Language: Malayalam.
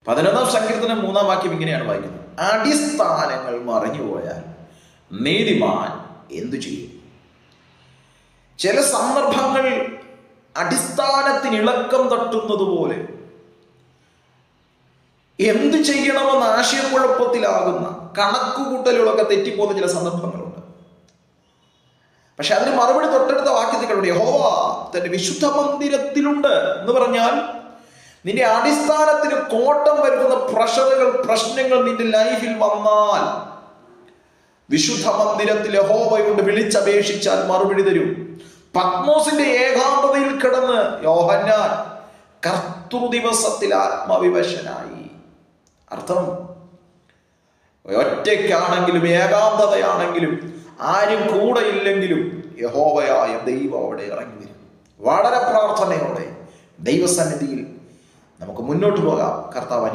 11-ാം സങ്കീർത്തനം 3-ാം വാക്യം ഇങ്ങനെയാണ് വായിക്കുന്നത്: അടിസ്ഥാനങ്ങൾ മറിഞ്ഞുപോയാൽ നീതിമാൻ എന്തു ചെയ്യും? ചില സന്ദർഭങ്ങൾ അടിസ്ഥാനത്തിന് ഇളക്കം തട്ടുന്നത് പോലെ എന്തു ചെയ്യണമെന്ന് ആശയക്കുഴപ്പത്തിലാകുന്ന, കണക്കുകൂട്ടലുകളൊക്കെ തെറ്റിപ്പോകുന്ന ചില സന്ദർഭങ്ങളുണ്ട്. പക്ഷെ അതിന് മറുപടി തൊട്ടടുത്ത വാക്യത്തിൽ കണ്ടു: യഹോവ തന്റെ വിശുദ്ധ മന്ദിരത്തിലുണ്ട് എന്ന് പറഞ്ഞാൽ നിന്റെ അടിസ്ഥാനത്തിന് കോട്ടം വരുത്തുന്ന പ്രശ്നങ്ങൾ നിന്റെ ലൈഫിൽ വന്നാൽ വിശുദ്ധ മന്ദിരത്തിൽ യഹോവയോട് വിളിച്ചപേക്ഷിച്ചാൽ മറുപടി തരും. പത്മോസിന്റെ ഏകാന്തതയിൽ കിടന്ന് യോഹന്നാൻ കർത്തൃദിവസത്തിൽ ആത്മവിവശനായി. അർത്ഥം, ഒറ്റയ്ക്കാണെങ്കിലും ഏകാന്തതയാണെങ്കിലും ആരും കൂടെ ഇല്ലെങ്കിലും യഹോവയായ ദൈവം അവിടെ ഇറങ്ങി വരും. വളരെ പ്രാർത്ഥനയോടെ ദൈവസന്നിധിയിൽ നമുക്ക് മുന്നോട്ട് പോകാം. കർത്താവ്